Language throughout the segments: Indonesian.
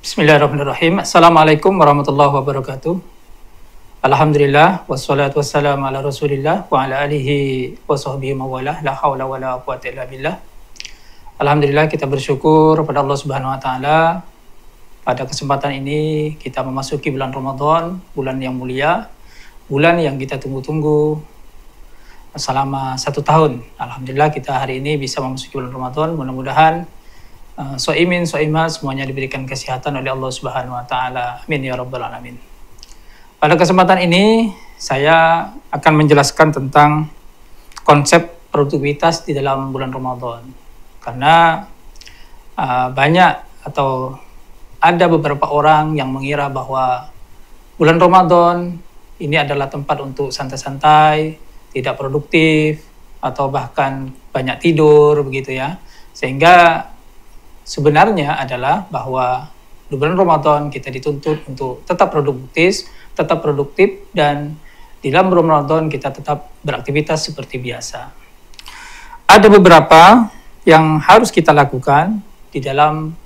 Bismillahirrahmanirrahim. Assalamualaikum warahmatullahi wabarakatuh. Alhamdulillah wassalatu wassalamu ala Rasulillah wa ala alihi wa sahbihi mawalah la haula wala quwwata illa billah. Alhamdulillah, kita bersyukur kepada Allah Subhanahu wa taala. Pada kesempatan ini kita memasuki bulan Ramadan, bulan yang mulia, bulan yang kita tunggu-tunggu selama 1 tahun. Alhamdulillah kita hari ini bisa memasuki bulan Ramadan. Mudah-mudahan soimin, soimah semuanya diberikan kesehatan oleh Allah Subhanahu wa taala. Amin ya rabbal alamin. Pada kesempatan ini saya akan menjelaskan tentang konsep produktivitas di dalam bulan Ramadan. Karena banyak atau ada beberapa orang yang mengira bahwa bulan Ramadan ini adalah tempat untuk santai-santai, tidak produktif, atau bahkan banyak tidur begitu ya. Sehingga sebenarnya adalah bahwa di bulan Ramadan kita dituntut untuk tetap produktif dan di dalam bulan Ramadan kita tetap beraktivitas seperti biasa. Ada beberapa yang harus kita lakukan di dalam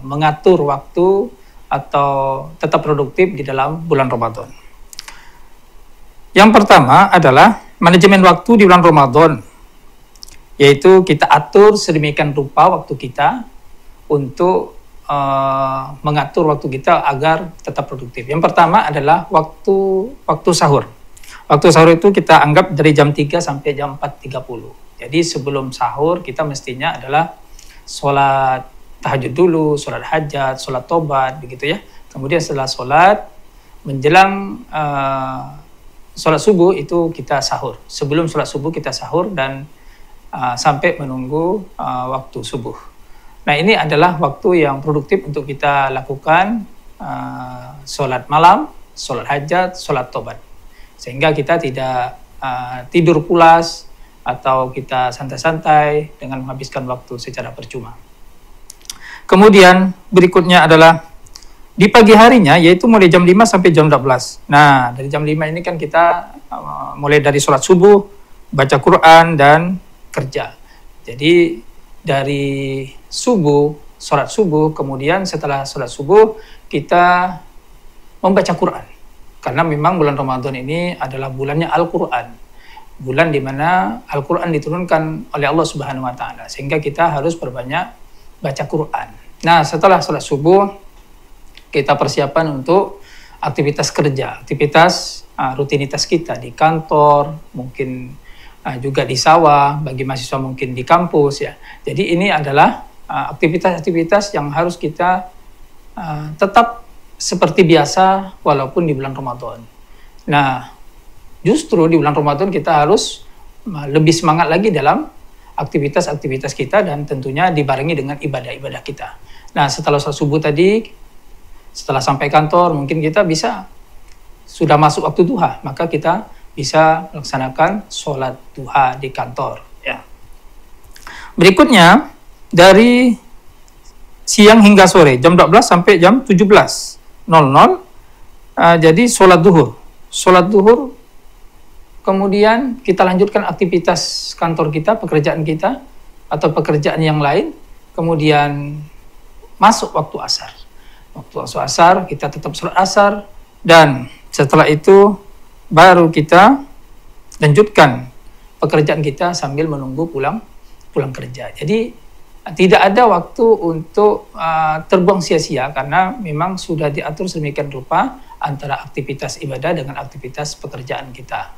mengatur waktu atau tetap produktif di dalam bulan Ramadan. Yang pertama adalah manajemen waktu di bulan Ramadan, yaitu kita atur sedemikian rupa waktu kita untuk mengatur waktu kita agar tetap produktif. Yang pertama adalah waktu sahur. Waktu sahur itu kita anggap dari jam 3 sampai jam 4.30. Jadi sebelum sahur kita mestinya adalah sholat tahajud dulu, sholat hajat, sholat tobat, begitu ya. Kemudian setelah sholat, menjelang sholat subuh itu kita sahur. Sebelum sholat subuh kita sahur dan sampai menunggu waktu subuh. Nah, ini adalah waktu yang produktif untuk kita lakukan sholat malam, sholat hajat, sholat tobat. Sehingga kita tidak tidur pulas atau kita santai-santai dengan menghabiskan waktu secara percuma. Kemudian berikutnya adalah di pagi harinya, yaitu mulai jam 5 sampai jam 12. Nah, dari jam 5 ini kan kita mulai dari sholat subuh, baca Quran, dan kerja. Jadi dari subuh, sholat subuh, kemudian setelah sholat subuh kita membaca Quran. Karena memang bulan Ramadan ini adalah bulannya Al-Quran. Bulan di mana Al-Quran diturunkan oleh Allah Subhanahu wa taala. Sehingga kita harus berbanyak baca Quran. Nah, setelah sholat subuh kita persiapan untuk aktivitas kerja, aktivitas rutinitas kita di kantor, mungkin juga di sawah, bagi mahasiswa mungkin di kampus ya. Jadi ini adalah aktivitas-aktivitas yang harus kita tetap seperti biasa walaupun di bulan Ramadan. Nah, justru di bulan Ramadan kita harus lebih semangat lagi dalam aktivitas-aktivitas kita dan tentunya dibarengi dengan ibadah-ibadah kita. Nah, setelah sholat subuh tadi, setelah sampai kantor mungkin kita bisa sudah masuk waktu duha, maka kita bisa melaksanakan sholat duha di kantor. Ya. Berikutnya, dari siang hingga sore, jam 12 sampai jam 17.00, jadi sholat duhur. Sholat duhur, kemudian kita lanjutkan aktivitas kantor kita, pekerjaan kita, atau pekerjaan yang lain, kemudian masuk waktu asar. Waktu asar, kita tetap sholat asar, dan setelah itu baru kita lanjutkan pekerjaan kita sambil menunggu pulang kerja. Jadi tidak ada waktu untuk terbuang sia-sia karena memang sudah diatur sedemikian rupa antara aktivitas ibadah dengan aktivitas pekerjaan kita.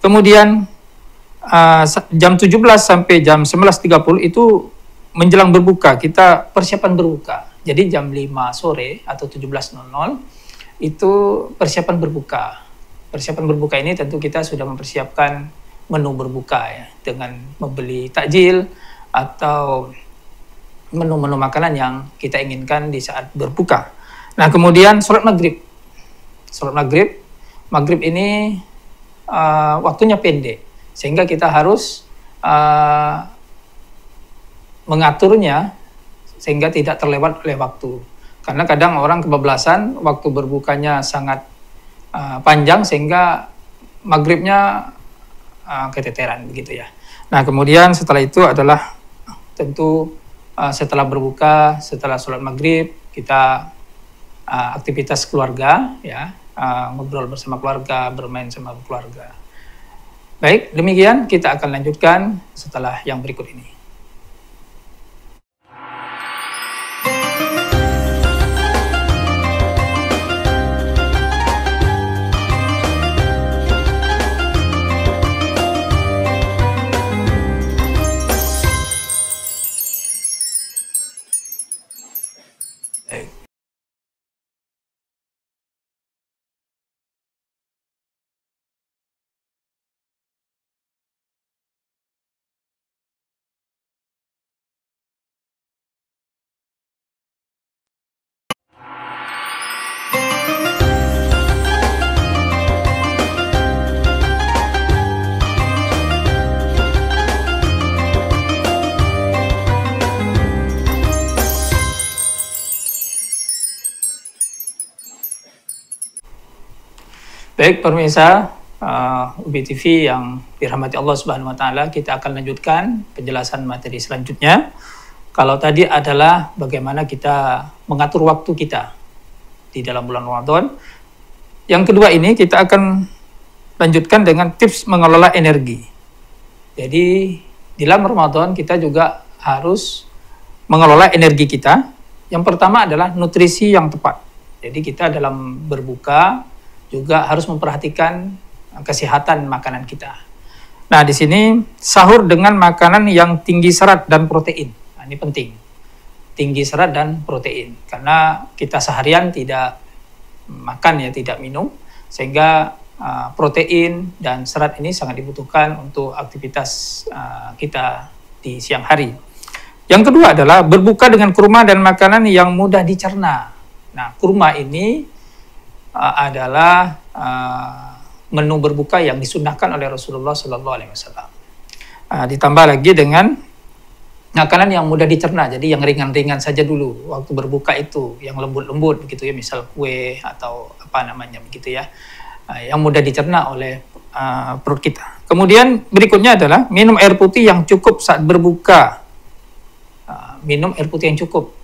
Kemudian jam 17 sampai jam 11.30 itu menjelang berbuka, kita persiapan berbuka. Jadi jam 5 sore atau 17.00 itu persiapan berbuka. Persiapan berbuka ini tentu kita sudah mempersiapkan menu berbuka ya, dengan membeli takjil atau menu-menu makanan yang kita inginkan di saat berbuka. Nah, kemudian sholat maghrib. Sholat maghrib ini waktunya pendek, sehingga kita harus mengaturnya sehingga tidak terlewat oleh waktu. Karena kadang orang kebablasan, waktu berbukanya sangat panjang sehingga maghribnya keteteran begitu ya. Nah, kemudian setelah itu adalah tentu setelah berbuka, setelah sholat maghrib, kita aktivitas keluarga, ya, ngobrol bersama keluarga, bermain sama keluarga. Baik, demikian kita akan lanjutkan setelah yang berikut ini. Baik pemirsa UBI TV yang dirahmati Allah Subhanahu wa taala, kita akan lanjutkan penjelasan materi selanjutnya. Kalau tadi adalah bagaimana kita mengatur waktu kita di dalam bulan Ramadan. Yang kedua ini kita akan lanjutkan dengan tips mengelola energi. Jadi di dalam Ramadan kita juga harus mengelola energi kita. Yang pertama adalah nutrisi yang tepat. Jadi kita dalam berbuka juga harus memperhatikan kesehatan makanan kita. Nah, di sini sahur dengan makanan yang tinggi serat dan protein. Nah, ini penting. Tinggi serat dan protein. Karena kita seharian tidak makan, ya, tidak minum, sehingga protein dan serat ini sangat dibutuhkan untuk aktivitas kita di siang hari. Yang kedua adalah berbuka dengan kurma dan makanan yang mudah dicerna. Nah, kurma ini adalah menu berbuka yang disunnahkan oleh Rasulullah SAW. Ditambah lagi dengan makanan yang mudah dicerna, jadi yang ringan-ringan saja dulu waktu berbuka itu, yang lembut-lembut begitu ya, misal kue atau apa namanya begitu ya, yang mudah dicerna oleh perut kita. Kemudian berikutnya adalah minum air putih yang cukup saat berbuka. Minum air putih yang cukup.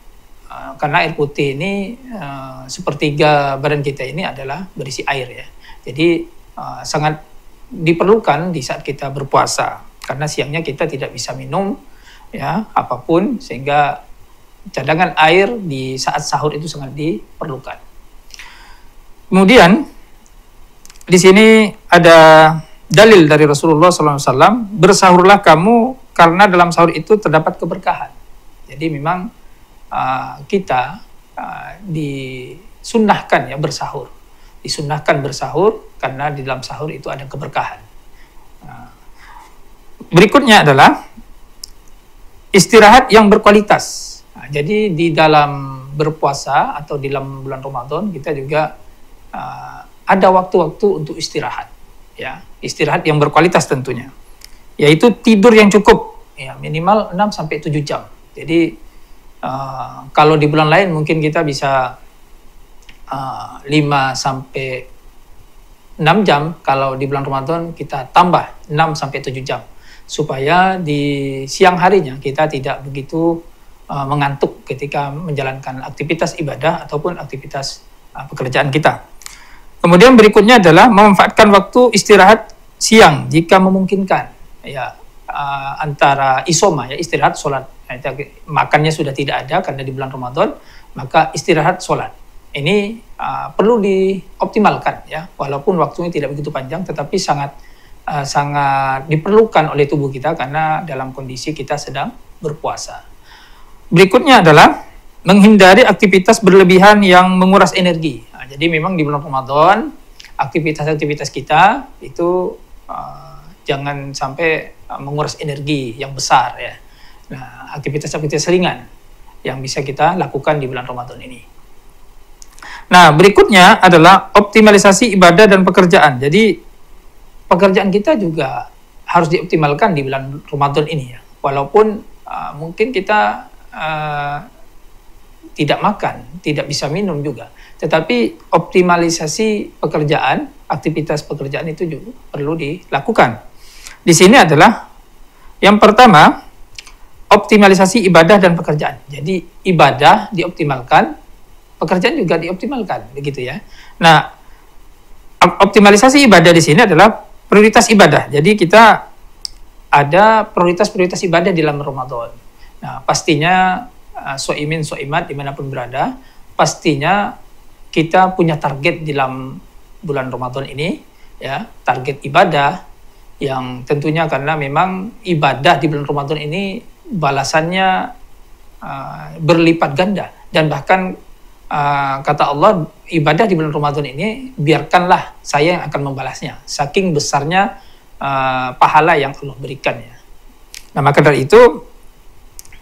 Karena air putih ini sepertiga badan kita ini adalah berisi air ya. Jadi sangat diperlukan di saat kita berpuasa. Karena siangnya kita tidak bisa minum ya apapun, sehingga cadangan air di saat sahur itu sangat diperlukan. Kemudian di sini ada dalil dari Rasulullah SAW, bersahurlah kamu karena dalam sahur itu terdapat keberkahan. Jadi memang kita disunnahkan ya bersahur, disunnahkan bersahur karena di dalam sahur itu ada keberkahan. Berikutnya adalah istirahat yang berkualitas. Jadi di dalam berpuasa atau di dalam bulan Ramadan kita juga ada waktu-waktu untuk istirahat, ya, istirahat yang berkualitas tentunya, yaitu tidur yang cukup, ya, minimal 6-7 jam. Jadi kalau di bulan lain mungkin kita bisa 5-6 jam, kalau di bulan Ramadan kita tambah 6-7 jam, supaya di siang harinya kita tidak begitu mengantuk ketika menjalankan aktivitas ibadah ataupun aktivitas pekerjaan kita. Kemudian berikutnya adalah memanfaatkan waktu istirahat siang jika memungkinkan, ya, antara isoma, ya, istirahat sholat. Makannya sudah tidak ada karena di bulan Ramadan, maka istirahat sholat ini perlu dioptimalkan ya, walaupun waktunya tidak begitu panjang, tetapi sangat diperlukan oleh tubuh kita karena dalam kondisi kita sedang berpuasa. Berikutnya adalah menghindari aktivitas berlebihan yang menguras energi. Nah, jadi memang di bulan Ramadan aktivitas-aktivitas kita itu jangan sampai menguras energi yang besar ya. Nah, aktivitas-aktivitas ringan yang bisa kita lakukan di bulan Ramadan ini. Nah, berikutnya adalah optimalisasi ibadah dan pekerjaan. Jadi, pekerjaan kita juga harus dioptimalkan di bulan Ramadan ini ya. Walaupun mungkin kita tidak makan, tidak bisa minum juga. Tetapi optimalisasi pekerjaan, aktivitas pekerjaan itu juga perlu dilakukan. Di sini adalah yang pertama, optimalisasi ibadah dan pekerjaan. Jadi ibadah dioptimalkan, pekerjaan juga dioptimalkan, begitu ya. Nah, optimalisasi ibadah di sini adalah prioritas ibadah. Jadi kita ada prioritas-prioritas ibadah di dalam Ramadan. Nah, pastinya soimin, soimat dimanapun berada, pastinya kita punya target di dalam bulan Ramadan ini, ya, target ibadah yang tentunya karena memang ibadah di bulan Ramadan ini balasannya berlipat ganda, dan bahkan kata Allah, ibadah di bulan Ramadan ini biarkanlah saya yang akan membalasnya, saking besarnya pahala yang Allah berikan ya. Nah, maka dari itu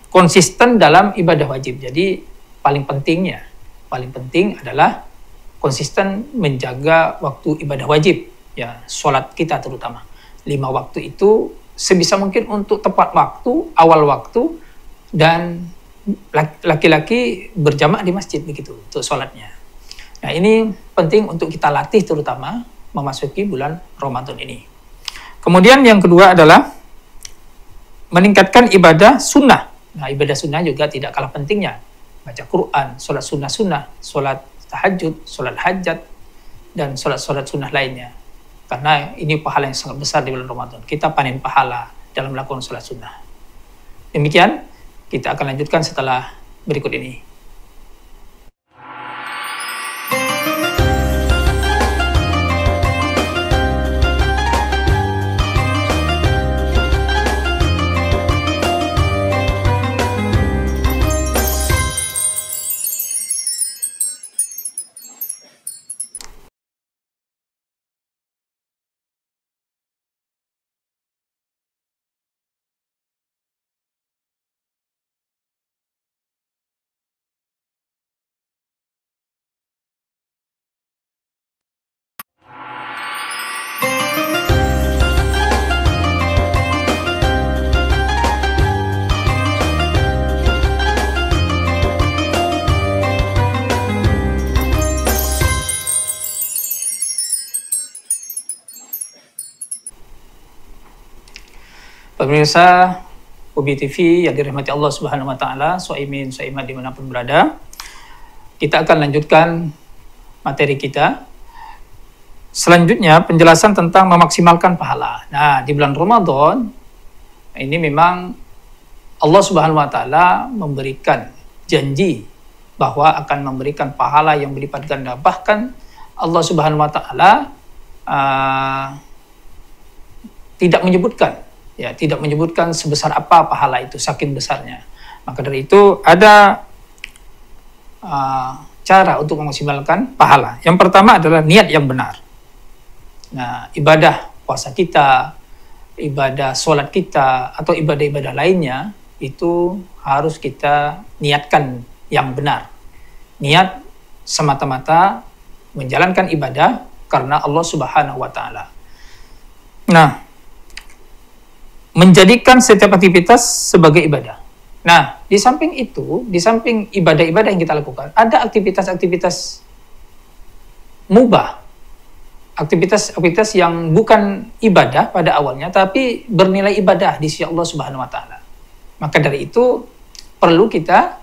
konsisten dalam ibadah wajib. Jadi paling penting adalah konsisten menjaga waktu ibadah wajib ya, sholat kita terutama 5 waktu itu sebisa mungkin untuk tepat waktu, awal waktu, dan laki-laki berjamaah di masjid begitu untuk sholatnya. Nah, ini penting untuk kita latih terutama memasuki bulan Ramadan ini. Kemudian yang kedua adalah meningkatkan ibadah sunnah. Nah, ibadah sunnah juga tidak kalah pentingnya. Baca Quran, sholat sunnah-sunnah, sholat tahajud, sholat hajat, dan sholat-sholat sunnah lainnya. Karena ini pahala yang sangat besar di bulan Ramadan. Kita panen pahala dalam melakukan sholat sunnah. Demikian, kita akan lanjutkan setelah berikut ini. Pemirsa Ubi TV yang dirahmati Allah Subhanahu wa taala, soimin, soimat dimanapun berada. Kita akan lanjutkan materi kita. Selanjutnya penjelasan tentang memaksimalkan pahala. Nah, di bulan Ramadan ini memang Allah Subhanahu wa taala memberikan janji bahwa akan memberikan pahala yang berlipat ganda. Bahkan Allah Subhanahu wa taala tidak menyebutkan sebesar apa pahala itu, saking besarnya. Maka dari itu ada cara untuk memaksimalkan pahala. Yang pertama adalah niat yang benar. Nah, ibadah puasa kita, ibadah sholat kita, atau ibadah-ibadah lainnya itu harus kita niatkan yang benar. Niat semata-mata menjalankan ibadah karena Allah Subhanahu wa taala. Nah, menjadikan setiap aktivitas sebagai ibadah. Nah, di samping itu, di samping ibadah-ibadah yang kita lakukan, ada aktivitas-aktivitas mubah. Aktivitas-aktivitas yang bukan ibadah pada awalnya, tapi bernilai ibadah di sisi Allah Subhanahu wa taala. Maka dari itu perlu kita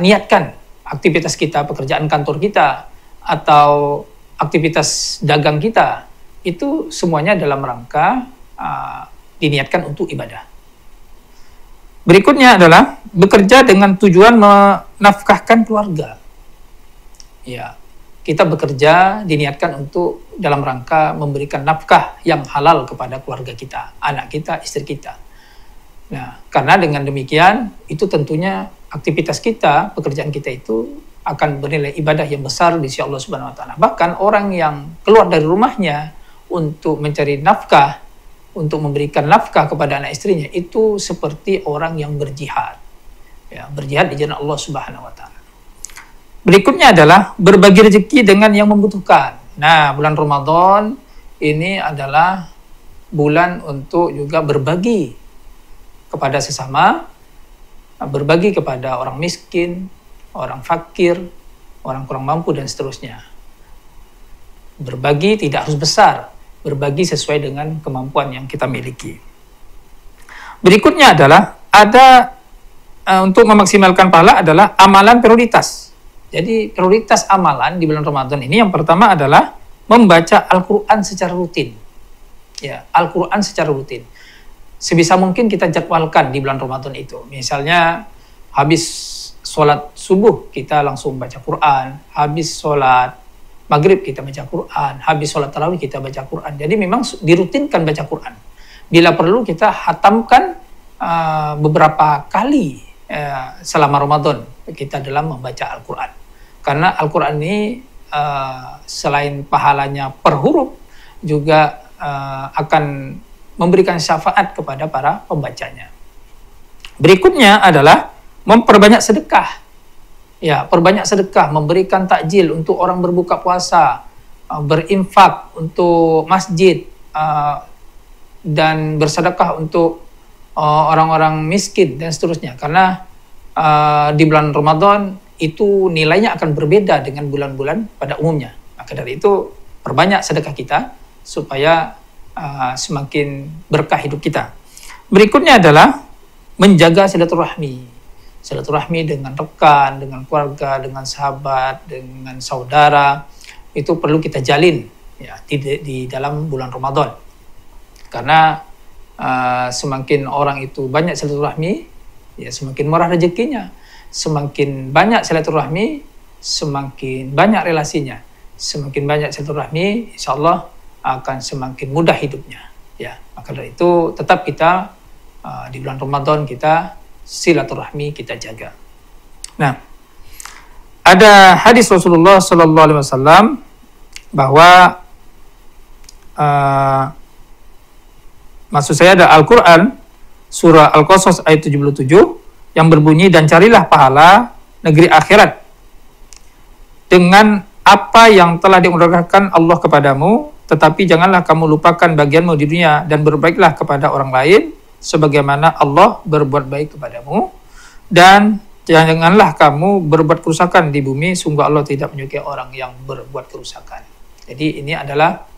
niatkan aktivitas kita, pekerjaan kantor kita, atau aktivitas dagang kita, itu semuanya dalam rangka diniatkan untuk ibadah. Berikutnya adalah bekerja dengan tujuan menafkahkan keluarga. Ya, kita bekerja diniatkan untuk dalam rangka memberikan nafkah yang halal kepada keluarga kita, anak kita, istri kita. Nah, karena dengan demikian itu tentunya aktivitas kita, pekerjaan kita itu akan bernilai ibadah yang besar di sisi Allah Subhanahu wa taala. Bahkan orang yang keluar dari rumahnya untuk mencari nafkah, untuk memberikan nafkah kepada anak istrinya, itu seperti orang yang berjihad. Ya, berjihad di jalan Allah Subhanahu wa taala. Berikutnya adalah berbagi rezeki dengan yang membutuhkan. Nah, bulan Ramadan ini adalah bulan untuk juga berbagi kepada sesama, berbagi kepada orang miskin, orang fakir, orang kurang mampu, dan seterusnya. Berbagi tidak harus besar, berbagi sesuai dengan kemampuan yang kita miliki. Berikutnya adalah ada untuk memaksimalkan pahala adalah amalan prioritas. Jadi prioritas amalan di bulan Ramadan ini yang pertama adalah membaca Al-Quran secara rutin. Ya, Al-Quran secara rutin. Sebisa mungkin kita jadwalkan di bulan Ramadan itu. Misalnya habis sholat subuh kita langsung baca Quran, habis sholat maghrib kita baca Quran, habis sholat tarawih kita baca Quran. Jadi memang dirutinkan baca Quran. Bila perlu kita hatamkan beberapa kali selama Ramadan kita dalam membaca Al-Quran. Karena Al-Quran ini selain pahalanya per huruf, juga akan memberikan syafaat kepada para pembacanya. Berikutnya adalah memperbanyak sedekah. Ya, perbanyak sedekah, memberikan takjil untuk orang berbuka puasa, berinfak untuk masjid, dan bersedekah untuk orang-orang miskin dan seterusnya. Karena di bulan Ramadan itu nilainya akan berbeda dengan bulan-bulan pada umumnya. Maka dari itu perbanyak sedekah kita supaya semakin berkah hidup kita. Berikutnya adalah menjaga silaturahmi. Silaturahmi dengan rekan, dengan keluarga, dengan sahabat, dengan saudara. Itu perlu kita jalin ya, di dalam bulan Ramadan. Karena semakin orang itu banyak silaturahmi, ya semakin murah rezekinya. Semakin banyak silaturahmi, semakin banyak relasinya. Semakin banyak silaturahmi, insya Allah akan semakin mudah hidupnya. Ya, maka dari itu tetap kita di bulan Ramadan kita silaturahmi kita jaga. Nah, ada hadis Rasulullah Sallallahu Alaihi Wasallam bahwa maksud saya ada Al-Quran surah Al-Qasas ayat 77 yang berbunyi, dan carilah pahala negeri akhirat dengan apa yang telah dianugerahkan Allah kepadamu, tetapi janganlah kamu lupakan bagianmu di dunia dan berbaiklah kepada orang lain sebagaimana Allah berbuat baik kepadamu, dan janganlah kamu berbuat kerusakan di bumi, sungguh Allah tidak menyukai orang yang berbuat kerusakan. Jadi ini adalah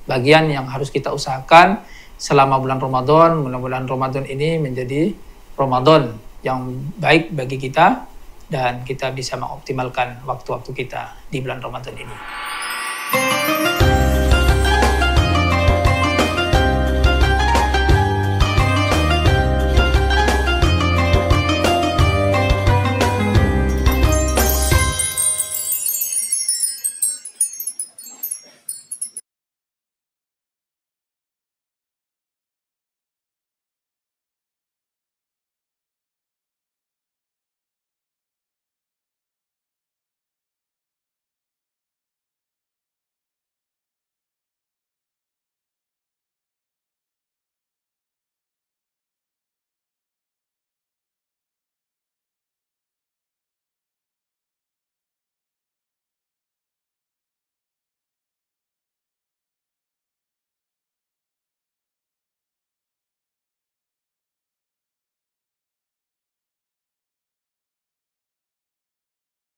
bagian yang harus kita usahakan selama bulan Ramadan. Mudah-mudahan Ramadan ini menjadi Ramadan yang baik bagi kita dan kita bisa mengoptimalkan waktu-waktu kita di bulan Ramadan ini.